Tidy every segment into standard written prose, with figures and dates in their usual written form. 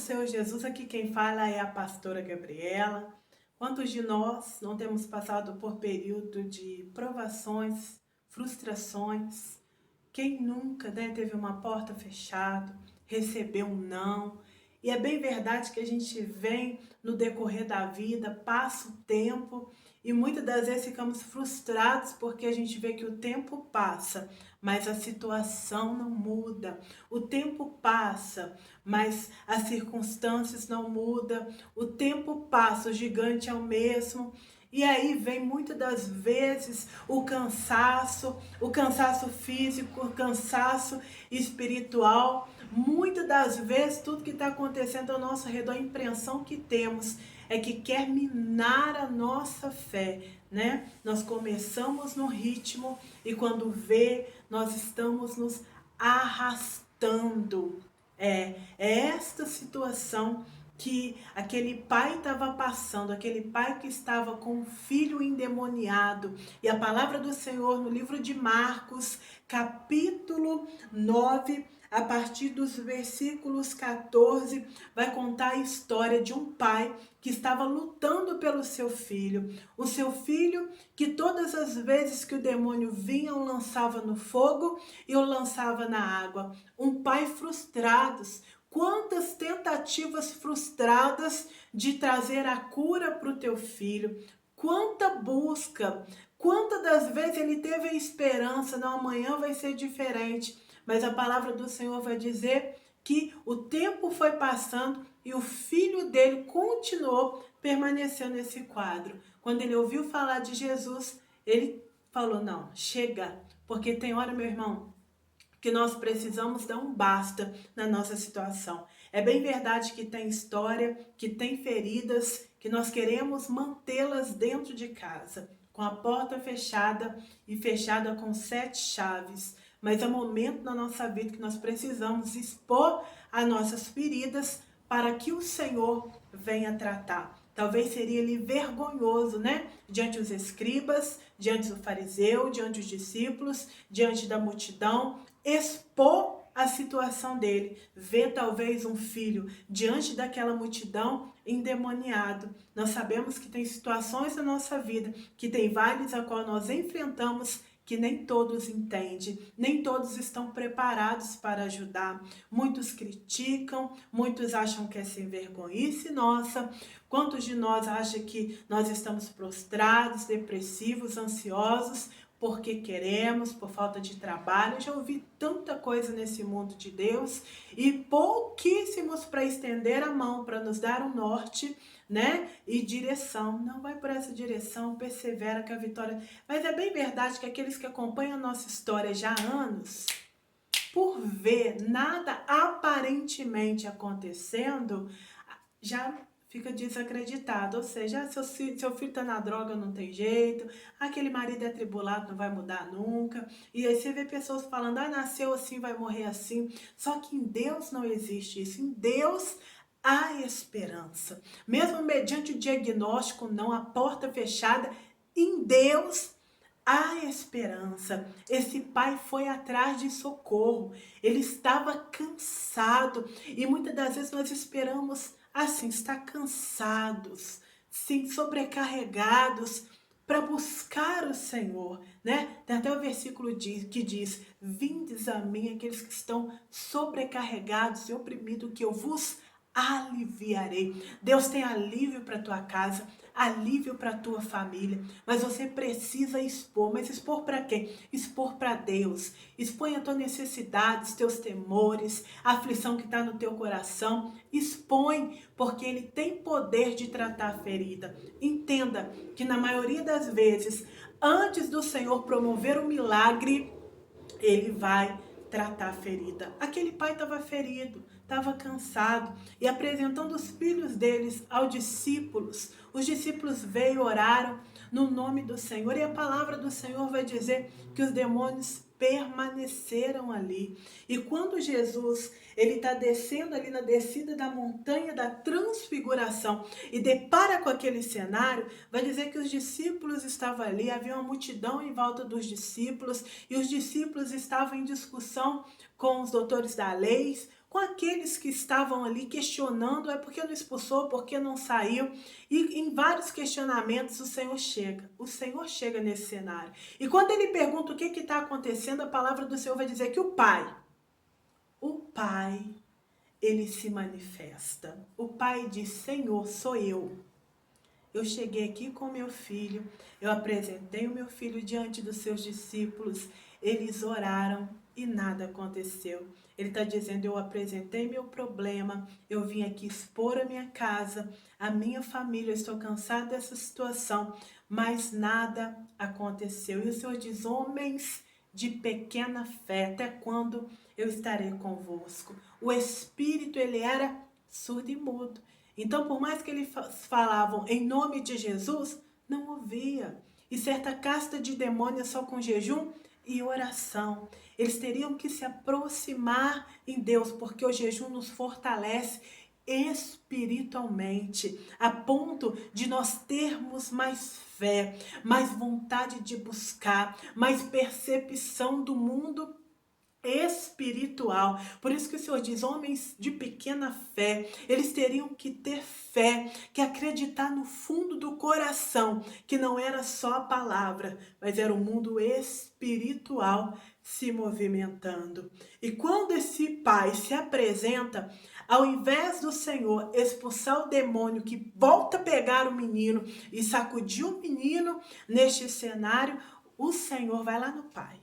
Senhor Jesus, aqui quem fala é a pastora Gabriela. Quantos de nós não temos passado por período de provações, frustrações? Quem nunca, né, teve uma porta fechada, recebeu um não? E é bem verdade que a gente vem no decorrer da vida, passa o tempo e muitas das vezes ficamos frustrados porque a gente vê que o tempo passa, mas a situação não muda. O tempo passa, mas as circunstâncias não mudam. O tempo passa, o gigante é o mesmo. E aí vem muitas das vezes o cansaço físico, o cansaço espiritual. Muitas das vezes tudo que está acontecendo ao nosso redor, a impressão que temos é que quer minar a nossa fé, né? Nós começamos no ritmo e quando vê, nós estamos nos arrastando. É esta situação que aquele pai estava passando, aquele pai que estava com um filho endemoniado. E a palavra do Senhor no livro de Marcos, capítulo 9, a partir dos versículos 14, vai contar a história de um pai que estava lutando pelo seu filho. O seu filho que todas as vezes que o demônio vinha, o lançava no fogo e o lançava na água. Um pai frustrado. Quantas tentativas frustradas de trazer a cura para o teu filho, quanta busca, quantas das vezes ele teve a esperança, não, amanhã vai ser diferente, mas a palavra do Senhor vai dizer que o tempo foi passando e o filho dele continuou permanecendo nesse quadro. Quando ele ouviu falar de Jesus, ele falou, não, chega, porque tem hora, meu irmão, que nós precisamos dar um basta na nossa situação. É bem verdade que tem história, que tem feridas, que nós queremos mantê-las dentro de casa, com a porta fechada e fechada com 7 chaves. Mas é um momento na nossa vida que nós precisamos expor as nossas feridas para que o Senhor venha tratar. Talvez seria ele vergonhoso, né? Diante dos escribas, diante do fariseu, diante dos discípulos, diante da multidão, expor a situação dele, ver talvez um filho diante daquela multidão endemoniado. Nós sabemos que tem situações na nossa vida, que tem vales a qual nós enfrentamos que nem todos entendem, nem todos estão preparados para ajudar. Muitos criticam, muitos acham que é sem vergonhice nossa. Quantos de nós acham que nós estamos prostrados, depressivos, ansiosos, porque queremos, por falta de trabalho? Eu já ouvi tanta coisa nesse mundo de Deus e pouquíssimos para estender a mão, para nos dar um norte, né? E direção. Não vai por essa direção, persevera que a vitória... Mas é bem verdade que aqueles que acompanham a nossa história já há anos, por ver nada aparentemente acontecendo, já fica desacreditado. Ou seja, seu filho está na droga, não tem jeito, aquele marido é atribulado, não vai mudar nunca. E aí você vê pessoas falando, nasceu assim, vai morrer assim. Só que em Deus não existe isso. Em Deus há esperança. Mesmo mediante o diagnóstico, não, a porta fechada, em Deus há esperança. Esse pai foi atrás de socorro. Ele estava cansado. E muitas das vezes nós esperamos assim, estar cansados, sim, sobrecarregados para buscar o Senhor, né? Tem até o versículo que diz, vindes a mim aqueles que estão sobrecarregados e oprimidos, que eu vos aliviarei. Deus tem alívio para tua casa, alívio para tua família, mas você precisa expor. Mas expor para quem? Expor para Deus. Expõe a tua necessidade, os teus temores, a aflição que está no teu coração. Expõe, porque Ele tem poder de tratar a ferida. Entenda que na maioria das vezes, antes do Senhor promover o milagre, Ele vai tratar a ferida. Aquele pai estava ferido, estava cansado, e apresentando os filhos deles aos discípulos, os discípulos veio, oraram no nome do Senhor, e a palavra do Senhor vai dizer que os demônios permaneceram ali. E quando Jesus ele está descendo ali na descida da montanha da transfiguração e depara com aquele cenário, vai dizer que os discípulos estavam ali, havia uma multidão em volta dos discípulos, e os discípulos estavam em discussão com os doutores da lei, com aqueles que estavam ali questionando, por que não expulsou, por que não saiu? E em vários questionamentos o Senhor chega nesse cenário. E quando ele pergunta o que está acontecendo, a palavra do Senhor vai dizer que o Pai, ele se manifesta. O Pai diz, Senhor, sou eu. Eu cheguei aqui com meu filho, eu apresentei o meu filho diante dos seus discípulos, eles oraram e nada aconteceu. Ele está dizendo, eu apresentei meu problema, eu vim aqui expor a minha casa, a minha família, eu estou cansado dessa situação, mas nada aconteceu. E o Senhor diz, homens de pequena fé, até quando eu estarei convosco? O Espírito, ele era surdo e mudo. Então, por mais que eles falavam em nome de Jesus, não ouvia. E certa casta de demônios só com jejum e oração. Eles teriam que se aproximar em Deus, porque o jejum nos fortalece espiritualmente, a ponto de nós termos mais fé, mais vontade de buscar, mais percepção do mundo espiritual. Por isso que o Senhor diz, homens de pequena fé, eles teriam que ter fé, que acreditar no fundo do coração, que não era só a palavra, mas era o mundo espiritual se movimentando. E quando esse pai se apresenta, ao invés do Senhor expulsar o demônio que volta a pegar o menino e sacudir o menino neste cenário, o Senhor vai lá no pai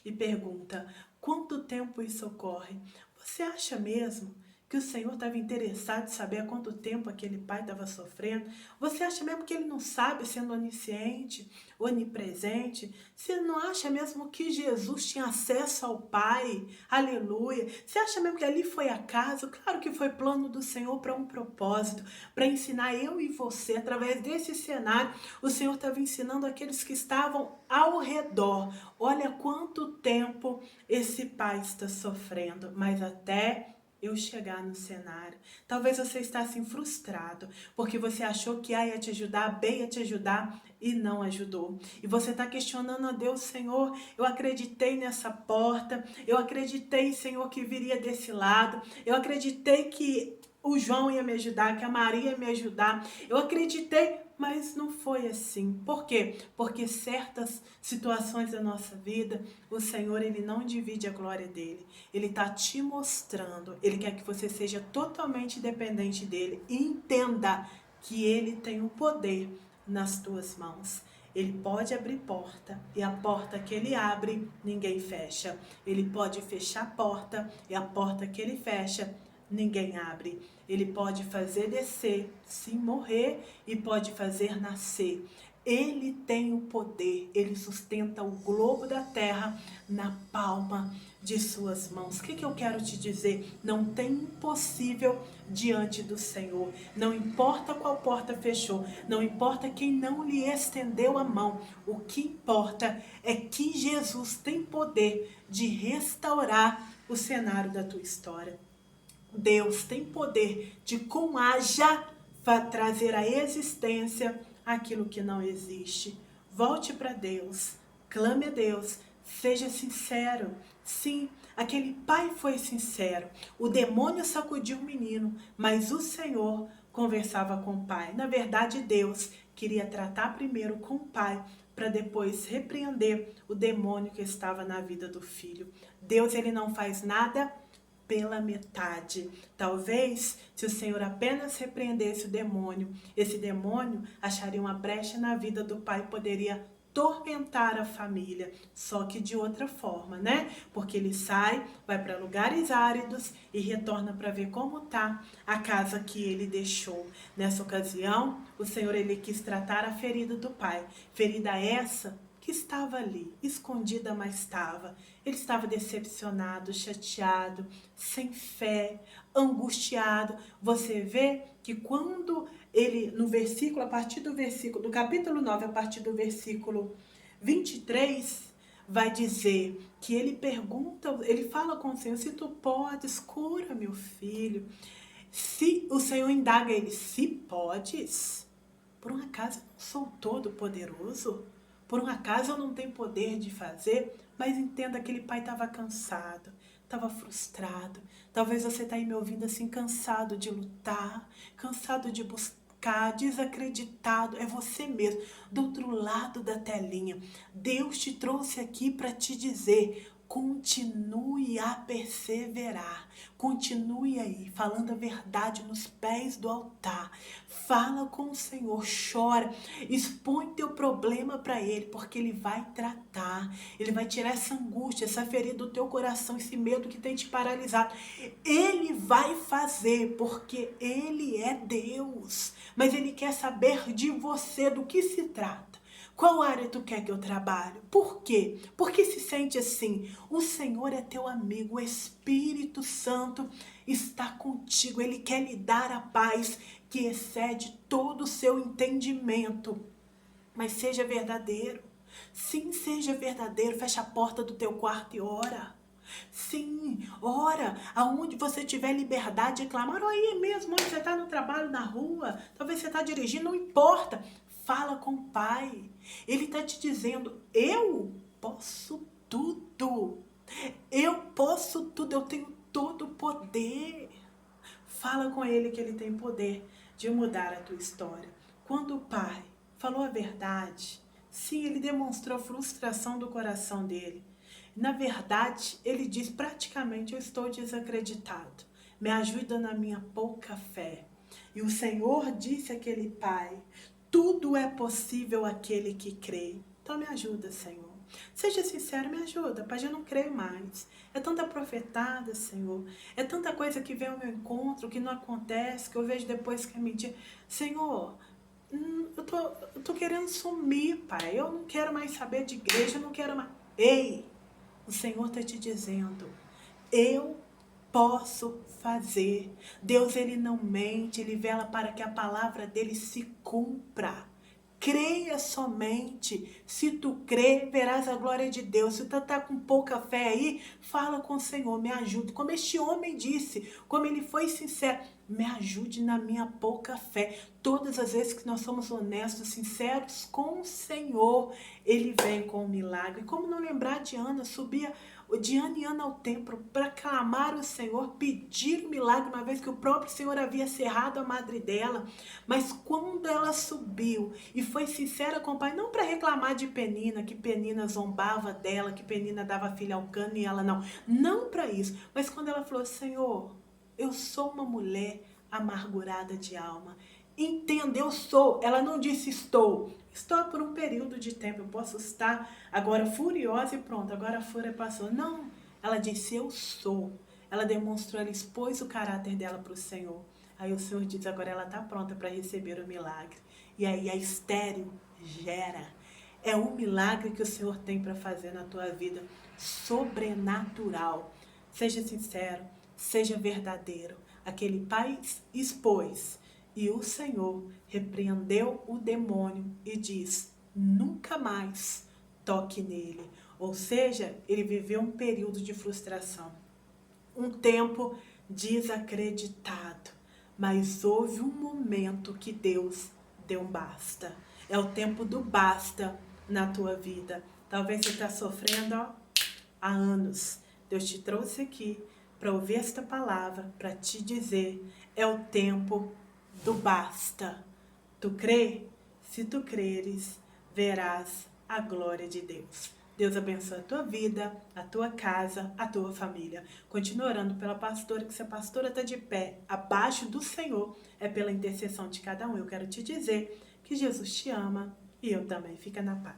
e pergunta, quanto tempo isso ocorre? Você acha mesmo que o Senhor estava interessado em saber há quanto tempo aquele pai estava sofrendo? Você acha mesmo que ele não sabe, sendo onisciente, onipresente? Você não acha mesmo que Jesus tinha acesso ao Pai? Aleluia! Você acha mesmo que ali foi acaso? Claro que foi plano do Senhor para um propósito, para ensinar eu e você, através desse cenário, o Senhor estava ensinando aqueles que estavam ao redor. Olha quanto tempo esse pai está sofrendo, mas até eu chegar no cenário. Talvez você está assim frustrado, porque você achou que A ia te ajudar, B ia te ajudar e não ajudou. E você está questionando a Deus, Senhor, eu acreditei nessa porta, eu acreditei, Senhor, que viria desse lado, eu acreditei que o João ia me ajudar, que a Maria ia me ajudar, eu acreditei, mas não foi assim. Por quê? Porque certas situações da nossa vida, o Senhor, ele não divide a glória dele. Ele está te mostrando, ele quer que você seja totalmente dependente dele. E entenda que ele tem o poder nas tuas mãos. Ele pode abrir porta e a porta que ele abre, ninguém fecha. Ele pode fechar a porta e a porta que ele fecha, ninguém abre. Ele pode fazer descer, sim, morrer, e pode fazer nascer. Ele tem o poder, ele sustenta o globo da terra na palma de suas mãos. O que eu quero te dizer? Não tem impossível diante do Senhor. Não importa qual porta fechou, não importa quem não lhe estendeu a mão. O que importa é que Jesus tem poder de restaurar o cenário da tua história. Deus tem poder de, com haja, trazer à existência aquilo que não existe. Volte para Deus, clame a Deus, seja sincero. Sim, aquele pai foi sincero. O demônio sacudiu o menino, mas o Senhor conversava com o pai. Na verdade, Deus queria tratar primeiro com o pai, para depois repreender o demônio que estava na vida do filho. Deus, ele não faz nada pela metade. Talvez, se o Senhor apenas repreendesse o demônio, esse demônio acharia uma brecha na vida do pai e poderia tormentar a família, só que de outra forma, né? Porque ele sai, vai para lugares áridos e retorna para ver como tá a casa que ele deixou. Nessa ocasião, o Senhor, ele quis tratar a ferida do pai, ferida essa que estava ali, escondida, mas estava. Ele estava decepcionado, chateado, sem fé, angustiado. Você vê que quando ele, no versículo, a partir do versículo, do capítulo 9, a partir do versículo 23, vai dizer que ele pergunta, ele fala com o Senhor, se tu podes, cura meu filho. Se o Senhor indaga ele, se podes, por um acaso eu não sou todo poderoso? Por um acaso eu não tenho poder de fazer? Mas entenda que aquele pai estava cansado, estava frustrado. Talvez você está aí me ouvindo assim, cansado de lutar, cansado de buscar, desacreditado. É você mesmo, do outro lado da telinha. Deus te trouxe aqui para te dizer: continue a perseverar. Continue aí, falando a verdade nos pés do altar. Fala com o Senhor, chora, expõe teu problema para Ele, porque Ele vai tratar. Ele vai tirar essa angústia, essa ferida do teu coração, esse medo que tem te paralisado. Ele vai fazer, porque Ele é Deus. Mas Ele quer saber de você, do que se trata. Qual área tu quer que eu trabalhe? Por quê? Porque se sente assim. O Senhor é teu amigo, o Espírito Santo está contigo. Ele quer lhe dar a paz que excede todo o seu entendimento. Mas seja verdadeiro. Sim, seja verdadeiro. Fecha a porta do teu quarto e ora. Sim, ora, aonde você tiver liberdade de clamar, ou aí mesmo, onde você está no trabalho, na rua, talvez você está dirigindo, não importa. Fala com o Pai. Ele está te dizendo: eu posso tudo. Eu posso tudo, eu tenho todo o poder. Fala com Ele que Ele tem poder de mudar a tua história. Quando o Pai falou a verdade, sim, Ele demonstrou a frustração do coração dele. Na verdade, Ele diz praticamente: eu estou desacreditado. Me ajuda na minha pouca fé. E o Senhor disse àquele pai: tudo é possível àquele que crê. Então me ajuda, Senhor. Seja sincero, me ajuda, pai, eu não creio mais. É tanta profetada, Senhor. É tanta coisa que vem ao meu encontro, que não acontece, que eu vejo depois que é mentira. Senhor, eu tô querendo sumir, pai. Eu não quero mais saber de igreja, eu não quero mais. Ei, o Senhor está te dizendo: eu posso fazer. Deus, Ele não mente, Ele vela para que a palavra dEle se cumpra. Creia somente. Se tu crer, verás a glória de Deus. Se tu está com pouca fé aí, fala com o Senhor, me ajude. Como este homem disse, como ele foi sincero: me ajude na minha pouca fé. Todas as vezes que nós somos honestos, sinceros com o Senhor, Ele vem com o milagre. Como não lembrar de Ana? Subia de ano em ano ao templo para clamar ao Senhor, pedir o milagre, uma vez que o próprio Senhor havia cerrado a madre dela. Mas quando ela subiu e foi sincera com o pai, não para reclamar de Penina, que Penina zombava dela, que Penina dava filho ao cano e ela não. Não para isso. Mas quando ela falou: Senhor, eu sou uma mulher amargurada de alma. Entenda, eu sou. Ela não disse estou. Estou por um período de tempo. Eu posso estar agora furiosa e pronto, agora a fúria passou. Não. Ela disse: eu sou. Ela demonstrou, ela expôs o caráter dela para o Senhor. Aí o Senhor diz: agora ela está pronta para receber o milagre. E aí a estéril gera. É um milagre que o Senhor tem para fazer na tua vida. Sobrenatural. Seja sincero. Seja verdadeiro. Aquele pai expôs e o Senhor repreendeu o demônio e diz: nunca mais toque nele. Ou seja, ele viveu um período de frustração, um tempo desacreditado. Mas houve um momento que Deus deu um basta. É o tempo do basta na tua vida. Talvez você está sofrendo há anos. Deus te trouxe aqui para ouvir esta palavra, para te dizer: é o tempo do basta. Tu crê? Se tu creres, verás a glória de Deus. Deus abençoe a tua vida, a tua casa, a tua família. Continua orando pela pastora, que se a pastora está de pé abaixo do Senhor, é pela intercessão de cada um. Eu quero te dizer que Jesus te ama e eu também. Fica na paz.